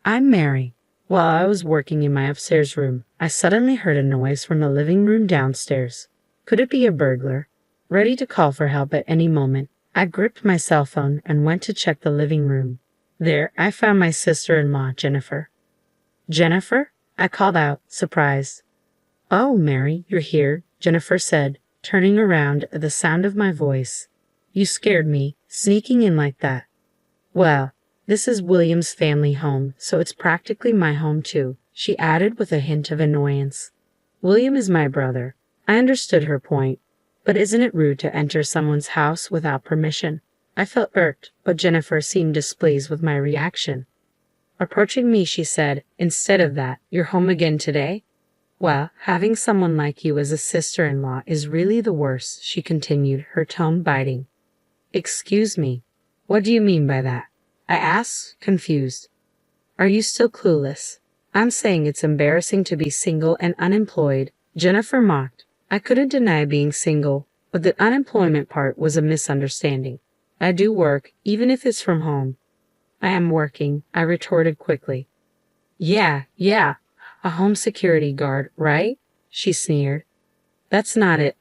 I'm Mary. While I was working in my upstairs room, I suddenly heard a noise from the living room downstairs. Could it be a burglar? Ready to call for help at any moment, I gripped my cell phone and went to check the living room. There, I found my sister-in-law, Jennifer. Jennifer? I called out, surprised. Oh, Mary, you're here, Jennifer said, turning around at the sound of my voice. You scared me, sneaking in like that. Well, this is William's family home, so it's practically my home too, she added with a hint of annoyance. William is my brother. I understood her point, but isn't it rude to enter someone's house without permission? I felt irked, but Jennifer seemed displeased with my reaction. Approaching me, she said, instead of that, you're home again today? Well, having someone like you as a sister-in-law is really the worst, she continued, her tone biting. Excuse me, what do you mean by that? I asked, confused. Are you still clueless? I'm saying it's embarrassing to be single and unemployed, Jennifer mocked. I couldn't deny being single, but the unemployment part was a misunderstanding. I do work, even if it's from home. I am working, I retorted quickly. Yeah, a home security guard, right? She sneered. That's not it,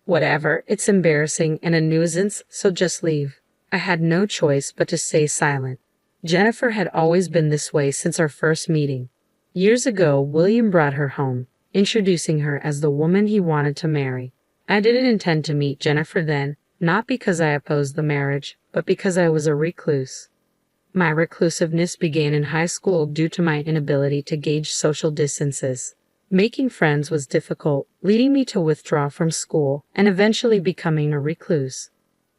Whatever, it's embarrassing and a nuisance, so just leave. I had no choice but to stay silent. Jennifer had always been this way since our first meeting. Years ago, William brought her home, introducing her as the woman he wanted to marry. I didn't intend to meet Jennifer then, not because I opposed the marriage, but because I was a recluse. My reclusiveness began in high school due to my inability to gauge social distances. Making friends was difficult, leading me to withdraw from school and eventually becoming a recluse.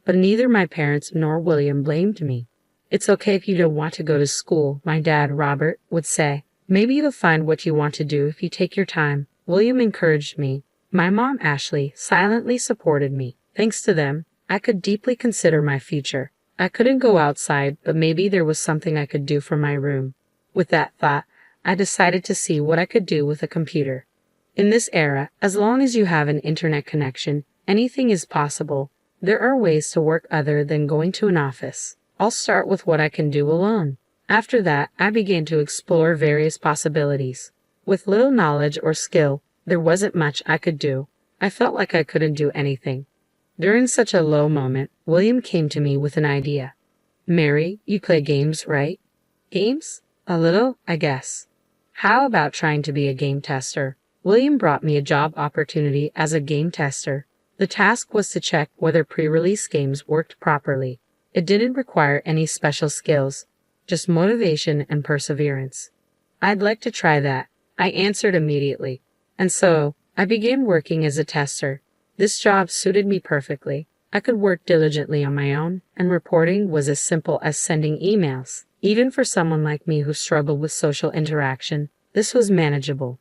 But neither my parents nor William blamed me. It's okay if you don't want to go to school, my dad, Robert, would say. Maybe you'll find what you want to do if you take your time. William encouraged me. My mom, Ashley, silently supported me. Thanks to them, I could deeply consider my future. I couldn't go outside, but maybe there was something I could do from my room. With that thought, I decided to see what I could do with a computer. In this era, as long as you have an internet connection, anything is possible. There are ways to work other than going to an office. I'll start with what I can do alone. After that, I began to explore various possibilities. With little knowledge or skill, there wasn't much I could do. I felt like I couldn't do anything. During such a low moment, William came to me with an idea. Mary, you play games, right? Games? A little, I guess. How about trying to be a game tester? William brought me a job opportunity as a game tester. The task was to check whether pre-release games worked properly. It didn't require any special skills, just motivation and perseverance. I'd like to try that, I answered immediately. And so, I began working as a tester. This job suited me perfectly. I could work diligently on my own, and reporting was as simple as sending emails. Even for someone like me who struggled with social interaction, this was manageable.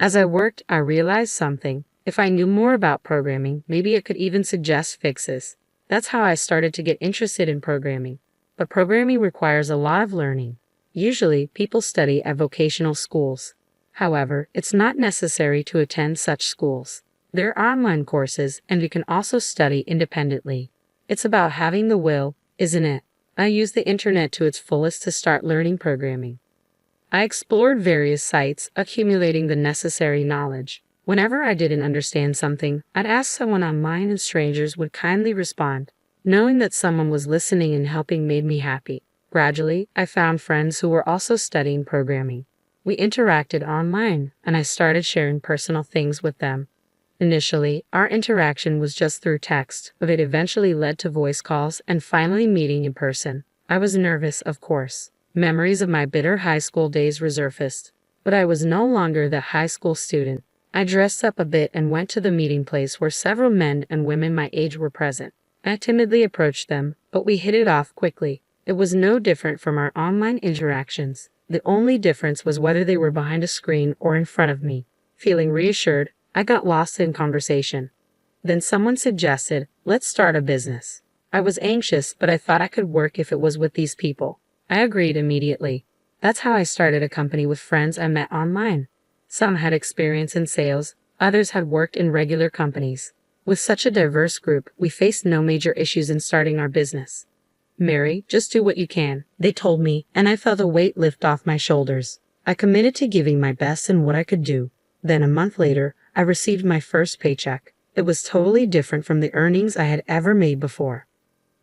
As I worked, I realized something. If I knew more about programming, maybe I could even suggest fixes. That's how I started to get interested in programming. But programming requires a lot of learning. Usually, people study at vocational schools. However, it's not necessary to attend such schools. There are online courses, and you can also study independently. It's about having the will, isn't it? I used the internet to its fullest to start learning programming. I explored various sites, accumulating the necessary knowledge. Whenever I didn't understand something, I'd ask someone online and strangers would kindly respond. Knowing that someone was listening and helping made me happy. Gradually, I found friends who were also studying programming. We interacted online, and I started sharing personal things with them. Initially, our interaction was just through text, but it eventually led to voice calls and finally meeting in person. I was nervous, of course. Memories of my bitter high school days resurfaced. But I was no longer the high school student. I dressed up a bit and went to the meeting place where several men and women my age were present. I timidly approached them, but we hit it off quickly. It was no different from our online interactions. The only difference was whether they were behind a screen or in front of me. Feeling reassured, I got lost in conversation. Then someone suggested, let's start a business. I was anxious, but I thought I could work if it was with these people. I agreed immediately. That's how I started a company with friends I met online. Some had experience in sales, others had worked in regular companies. With such a diverse group, we faced no major issues in starting our business. Mary, just do what you can, they told me, and I felt a weight lift off my shoulders. I committed to giving my best in what I could do. Then a month later, I received my first paycheck. It was totally different from the earnings I had ever made before.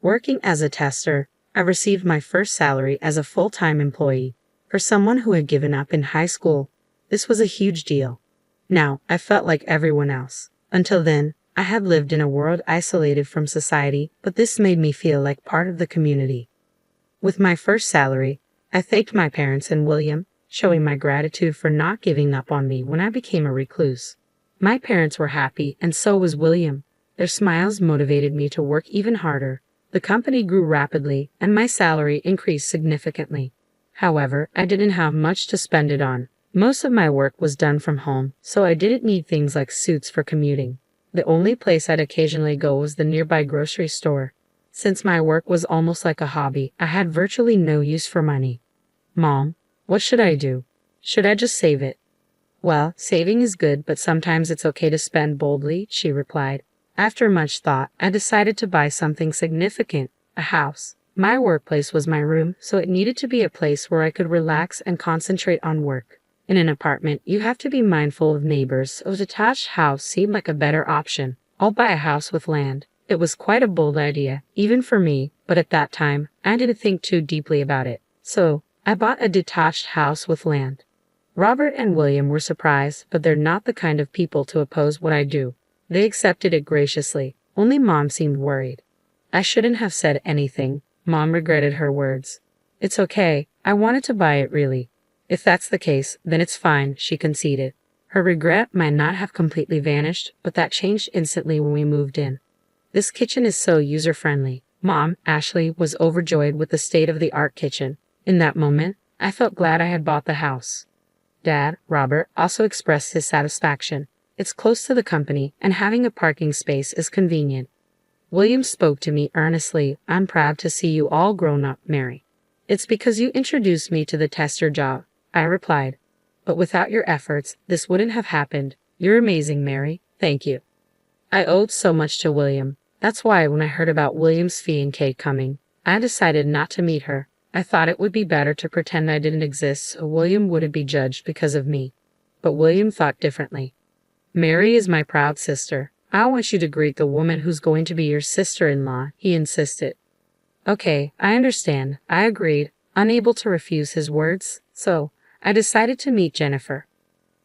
Working as a tester, I received my first salary as a full-time employee. For someone who had given up in high school, this was a huge deal. Now, I felt like everyone else. Until then, I had lived in a world isolated from society, but this made me feel like part of the community. With my first salary, I thanked my parents and William, showing my gratitude for not giving up on me when I became a recluse. My parents were happy, and so was William. Their smiles motivated me to work even harder. The company grew rapidly, and my salary increased significantly. However, I didn't have much to spend it on. Most of my work was done from home, so I didn't need things like suits for commuting. The only place I'd occasionally go was the nearby grocery store. Since my work was almost like a hobby, I had virtually no use for money. Mom, what should I do? Should I just save it? Well, saving is good, but sometimes it's okay to spend boldly, she replied. After much thought, I decided to buy something significant, a house. My workplace was my room, so it needed to be a place where I could relax and concentrate on work. In an apartment, you have to be mindful of neighbors, so a detached house seemed like a better option. I'll buy a house with land. It was quite a bold idea, even for me, but at that time, I didn't think too deeply about it. So, I bought a detached house with land. Robert and William were surprised, but they're not the kind of people to oppose what I do. They accepted it graciously. Only Mom seemed worried. I shouldn't have said anything. Mom regretted her words. It's okay. I wanted to buy it really. If that's the case, then it's fine, she conceded. Her regret might not have completely vanished, but that changed instantly when we moved in. This kitchen is so user-friendly. Mom, Ashley, was overjoyed with the state-of-the-art kitchen. In that moment, I felt glad I had bought the house. Dad, Robert, also expressed his satisfaction. It's close to the company, and having a parking space is convenient. William spoke to me earnestly. I'm proud to see you all grown up, Mary. It's because you introduced me to the tester job, I replied. But without your efforts, this wouldn't have happened. You're amazing, Mary. Thank you. I owed so much to William. That's why when I heard about William's fiancée coming, I decided not to meet her. I thought it would be better to pretend I didn't exist so William wouldn't be judged because of me. But William thought differently. Mary is my proud sister. I want you to greet the woman who's going to be your sister-in-law, he insisted. Okay, I understand, I agreed, unable to refuse his words, so I decided to meet Jennifer.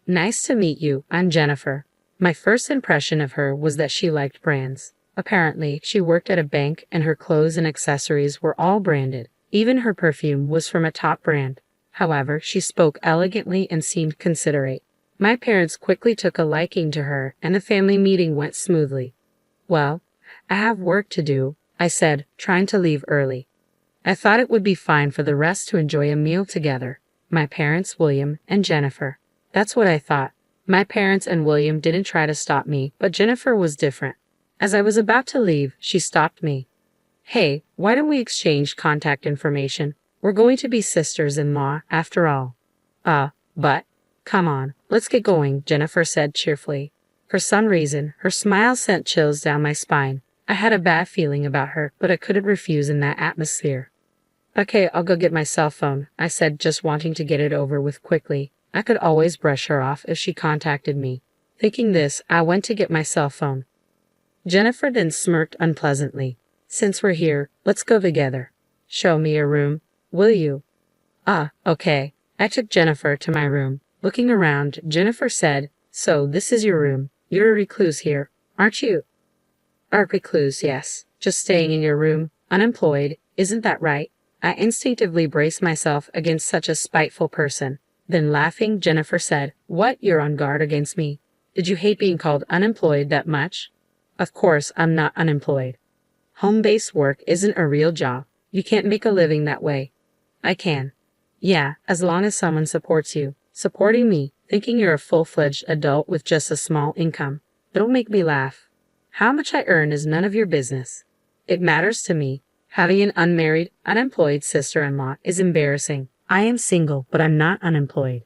Nice to meet you, I'm Jennifer. My first impression of her was that she liked brands. Apparently, she worked at a bank and her clothes and accessories were all branded. Even her perfume was from a top brand. However, she spoke elegantly and seemed considerate. My parents quickly took a liking to her, and the family meeting went smoothly. Well, I have work to do, I said, trying to leave early. I thought it would be fine for the rest to enjoy a meal together. My parents, William, and Jennifer. That's what I thought. My parents and William didn't try to stop me, but Jennifer was different. As I was about to leave, she stopped me. Hey, why don't we exchange contact information? We're going to be sisters-in-law, after all. But, come on, let's get going, Jennifer said cheerfully. For some reason, her smile sent chills down my spine. I had a bad feeling about her, but I couldn't refuse in that atmosphere. Okay, I'll go get my cell phone, I said, just wanting to get it over with quickly. I could always brush her off if she contacted me. Thinking this, I went to get my cell phone. Jennifer then smirked unpleasantly. Since we're here, let's go together. Show me your room, will you? Okay. I took Jennifer to my room. Looking around, Jennifer said, So, this is your room. You're a recluse here, aren't you? A recluse, yes. Just staying in your room, unemployed, isn't that right? I instinctively braced myself against such a spiteful person. Then laughing, Jennifer said, What, you're on guard against me? Did you hate being called unemployed that much? Of course, I'm not unemployed. Home-based work isn't a real job. You can't make a living that way. I can. Yeah, as long as someone supports you. Supporting me, thinking you're a full-fledged adult with just a small income. Don't make me laugh. How much I earn is none of your business. It matters to me. Having an unmarried, unemployed sister-in-law is embarrassing. I am single, but I'm not unemployed.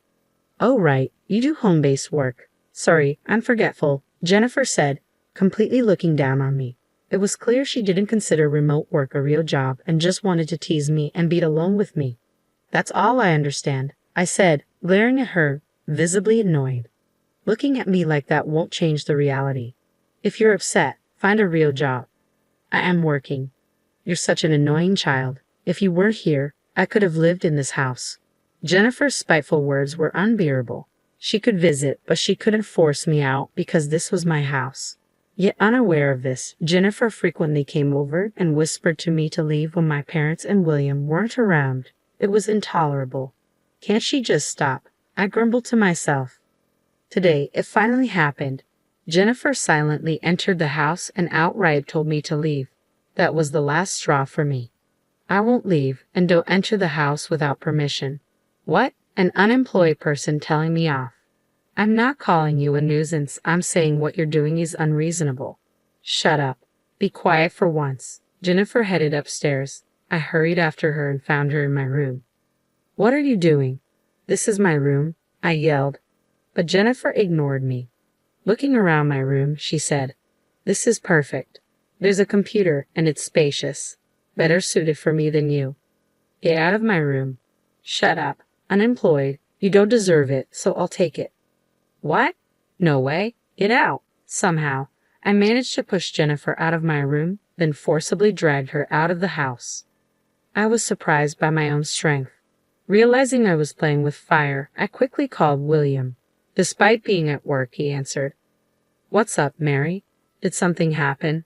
Oh right, you do home-based work. Sorry, I'm forgetful, Jennifer said, completely looking down on me. It was clear she didn't consider remote work a real job and just wanted to tease me and be alone with me. That's all I understand, I said, glaring at her, visibly annoyed. Looking at me like that won't change the reality. If you're upset, find a real job. I am working. You're such an annoying child. If you weren't here, I could have lived in this house. Jennifer's spiteful words were unbearable. She could visit, but she couldn't force me out because this was my house. Yet unaware of this, Jennifer frequently came over and whispered to me to leave when my parents and William weren't around. It was intolerable. Can't she just stop? I grumbled to myself. Today, it finally happened. Jennifer silently entered the house and outright told me to leave. That was the last straw for me. I won't leave, and don't enter the house without permission. What? An unemployed person telling me off. I'm not calling you a nuisance, I'm saying what you're doing is unreasonable. Shut up. Be quiet for once. Jennifer headed upstairs. I hurried after her and found her in my room. What are you doing? This is my room, I yelled. But Jennifer ignored me. Looking around my room, she said, This is perfect. There's a computer and it's spacious. Better suited for me than you. Get out of my room. Shut up. Unemployed. You don't deserve it, so I'll take it. What? No way. Get out. Somehow, I managed to push Jennifer out of my room, then forcibly dragged her out of the house. I was surprised by my own strength. Realizing I was playing with fire, I quickly called William. Despite being at work, he answered. What's up, Mary? Did something happen?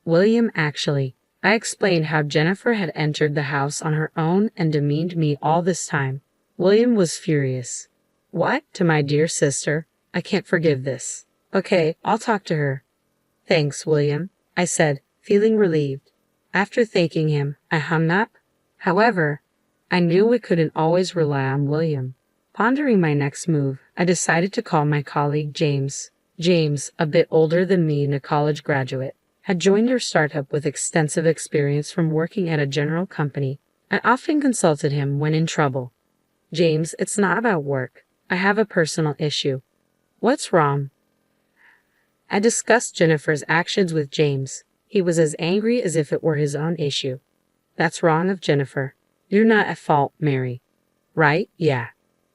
William, actually. I explained how Jennifer had entered the house on her own and demeaned me all this time. William was furious. What? To my dear sister? I can't forgive this. Okay, I'll talk to her. Thanks, William, I said, feeling relieved. After thanking him, I hung up. However, I knew we couldn't always rely on William. Pondering my next move, I decided to call my colleague James. James, a bit older than me and a college graduate, had joined our startup with extensive experience from working at a general company. I often consulted him when in trouble. James, it's not about work. I have a personal issue. What's wrong? I discussed Jennifer's actions with James. He was as angry as if it were his own issue. That's wrong of Jennifer. You're not at fault, Mary. Right? Yeah.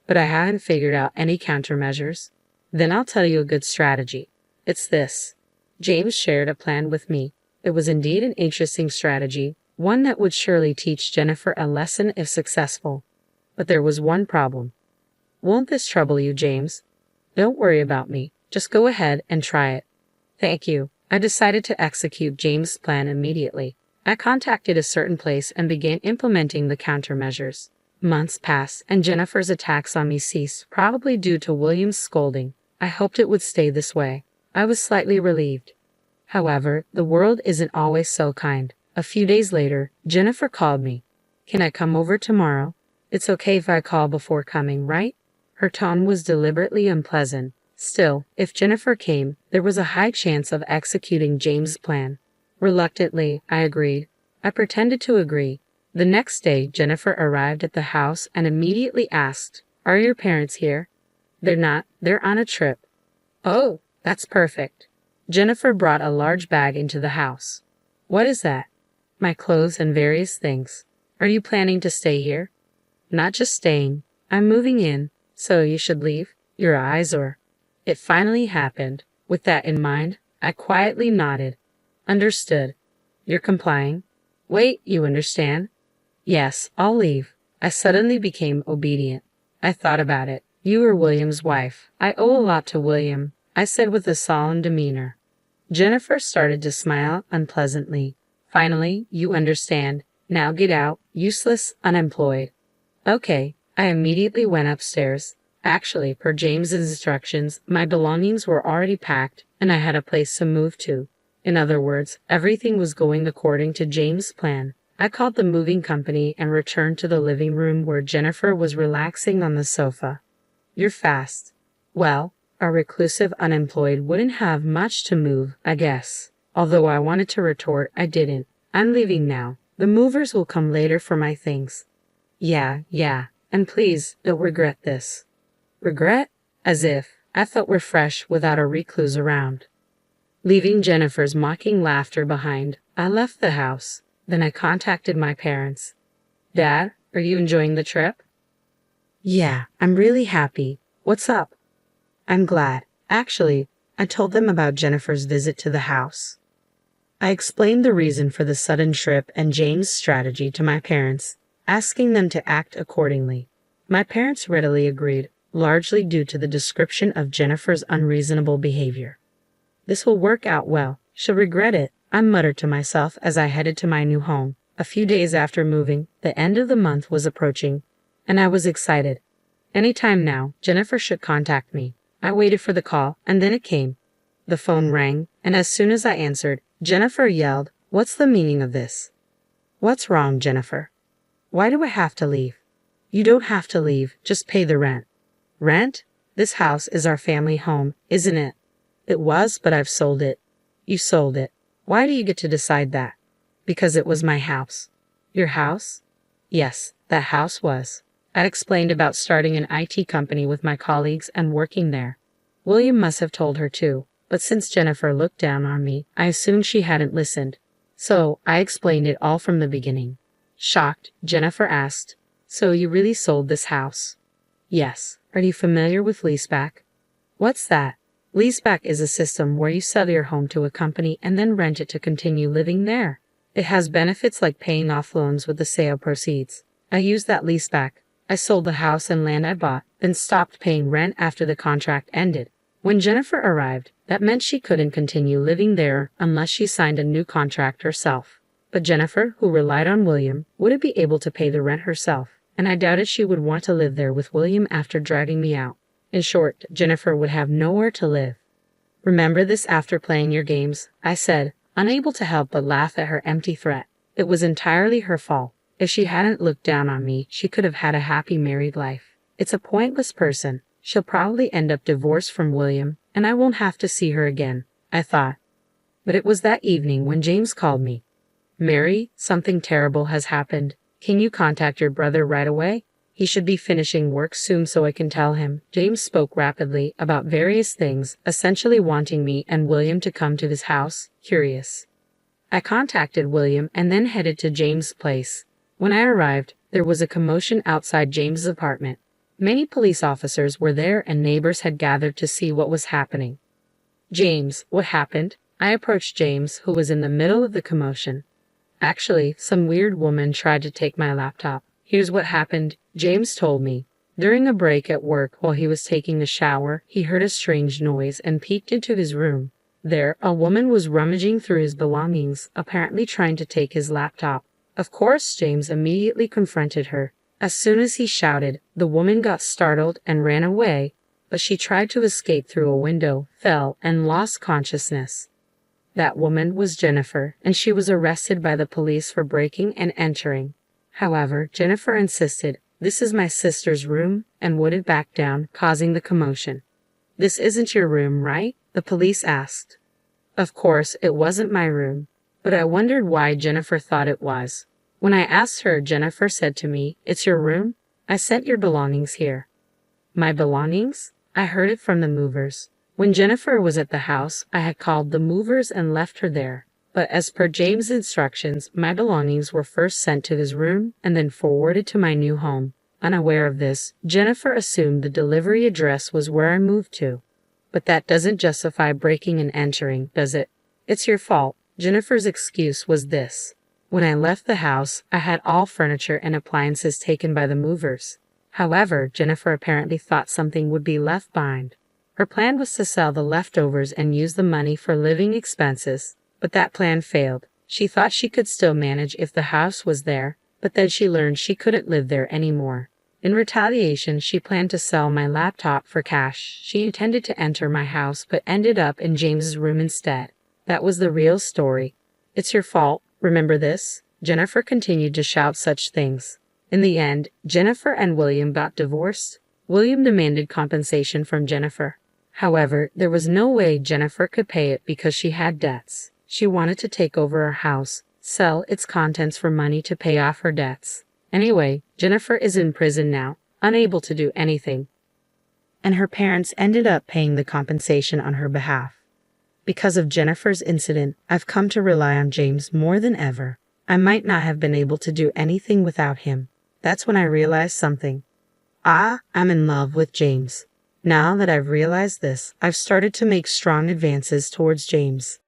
But I haven't figured out any countermeasures. Then I'll tell you a good strategy. It's this. James shared a plan with me. It was indeed an interesting strategy, one that would surely teach Jennifer a lesson if successful. But there was one problem. Won't this trouble you, James? Don't worry about me. Just go ahead and try it. Thank you. I decided to execute James' plan immediately. I contacted a certain place and began implementing the countermeasures. Months passed, and Jennifer's attacks on me ceased, probably due to William's scolding. I hoped it would stay this way. I was slightly relieved. However, the world isn't always so kind. A few days later, Jennifer called me. Can I come over tomorrow? It's okay if I call before coming, right? Her tone was deliberately unpleasant. Still, if Jennifer came, there was a high chance of executing James' plan. Reluctantly, I agreed. I pretended to agree. The next day, Jennifer arrived at the house and immediately asked, Are your parents here? They're not. They're on a trip. Oh, that's perfect. Jennifer brought a large bag into the house. What is that? My clothes and various things. Are you planning to stay here? Not just staying. I'm moving in, so you should leave. Your eyes or... It finally happened. With that in mind, I quietly nodded. Understood. You're complying? Wait, you understand? Yes, I'll leave. I suddenly became obedient. I thought about it. You are William's wife. I owe a lot to William, I said with a solemn demeanor. Jennifer started to smile unpleasantly. Finally, you understand. Now get out, useless, unemployed. Okay. I immediately went upstairs. Actually, per James's instructions, my belongings were already packed, and I had a place to move to. In other words, everything was going according to James' plan. I called the moving company and returned to the living room where Jennifer was relaxing on the sofa. You're fast. Well, a reclusive unemployed wouldn't have much to move, I guess. Although I wanted to retort, I didn't. I'm leaving now. The movers will come later for my things. Yeah. And please, don't regret this. Regret? As if. I felt refreshed without a recluse around. Leaving Jennifer's mocking laughter behind, I left the house. Then I contacted my parents. Dad, are you enjoying the trip? Yeah, I'm really happy. What's up? I'm glad. Actually, I told them about Jennifer's visit to the house. I explained the reason for the sudden trip and James' strategy to my parents, asking them to act accordingly. My parents readily agreed, largely due to the description of Jennifer's unreasonable behavior. This will work out well. She'll regret it, I muttered to myself as I headed to my new home. A few days after moving, the end of the month was approaching, and I was excited. Any time now, Jennifer should contact me. I waited for the call, and then it came. The phone rang, and as soon as I answered, Jennifer yelled, "What's the meaning of this?" What's wrong, Jennifer? Why do I have to leave? You don't have to leave, just pay the rent. Rent? This house is our family home, isn't it? It was, but I've sold it. You sold it. Why do you get to decide that? Because it was my house. Your house? Yes, that house was. I'd explained about starting an IT company with my colleagues and working there. William must have told her too, but since Jennifer looked down on me, I assumed she hadn't listened. So, I explained it all from the beginning. Shocked, Jennifer asked, "So you really sold this house?" Yes. Are you familiar with leaseback? What's that? Leaseback is a system where you sell your home to a company and then rent it to continue living there. It has benefits like paying off loans with the sale proceeds. I used that leaseback. I sold the house and land I bought, then stopped paying rent after the contract ended. When Jennifer arrived, that meant she couldn't continue living there unless she signed a new contract herself. But Jennifer, who relied on William, wouldn't be able to pay the rent herself, and I doubted she would want to live there with William after driving me out. In short, Jennifer would have nowhere to live. Remember this after playing your games, I said, unable to help but laugh at her empty threat. It was entirely her fault. If she hadn't looked down on me, she could have had a happy married life. It's a pointless person. She'll probably end up divorced from William, and I won't have to see her again, I thought. But it was that evening when James called me. Mary, something terrible has happened. Can you contact your brother right away? He should be finishing work soon so I can tell him. James spoke rapidly about various things, essentially wanting me and William to come to his house, curious. I contacted William and then headed to James' place. When I arrived, there was a commotion outside James's apartment. Many police officers were there and neighbors had gathered to see what was happening. James, what happened? I approached James, who was in the middle of the commotion. Actually, some weird woman tried to take my laptop. Here's what happened, James told me. During a break at work while he was taking a shower, he heard a strange noise and peeked into his room. There, a woman was rummaging through his belongings, apparently trying to take his laptop. Of course, James immediately confronted her. As soon as he shouted, the woman got startled and ran away, but she tried to escape through a window, fell, and lost consciousness. That woman was Jennifer, and she was arrested by the police for breaking and entering. However, Jennifer insisted, "This is my sister's room," and wouldn't back down, causing the commotion. "This isn't your room, right?" the police asked. Of course, it wasn't my room, but I wondered why Jennifer thought it was. When I asked her, Jennifer said to me, "It's your room? I sent your belongings here." My belongings? I heard it from the movers. When Jennifer was at the house, I had called the movers and left her there. But as per James' instructions, my belongings were first sent to his room and then forwarded to my new home. Unaware of this, Jennifer assumed the delivery address was where I moved to. But that doesn't justify breaking and entering, does it? It's your fault. Jennifer's excuse was this. When I left the house, I had all furniture and appliances taken by the movers. However, Jennifer apparently thought something would be left behind. Her plan was to sell the leftovers and use the money for living expenses. But that plan failed. She thought she could still manage if the house was there, but then she learned she couldn't live there anymore. In retaliation, she planned to sell my laptop for cash. She intended to enter my house but ended up in James's room instead. That was the real story. It's your fault, remember this? Jennifer continued to shout such things. In the end, Jennifer and William got divorced. William demanded compensation from Jennifer. However, there was no way Jennifer could pay it because she had debts. She wanted to take over her house, sell its contents for money to pay off her debts. Anyway, Jennifer is in prison now, unable to do anything. And her parents ended up paying the compensation on her behalf. Because of Jennifer's incident, I've come to rely on James more than ever. I might not have been able to do anything without him. That's when I realized something. I'm in love with James. Now that I've realized this, I've started to make strong advances towards James.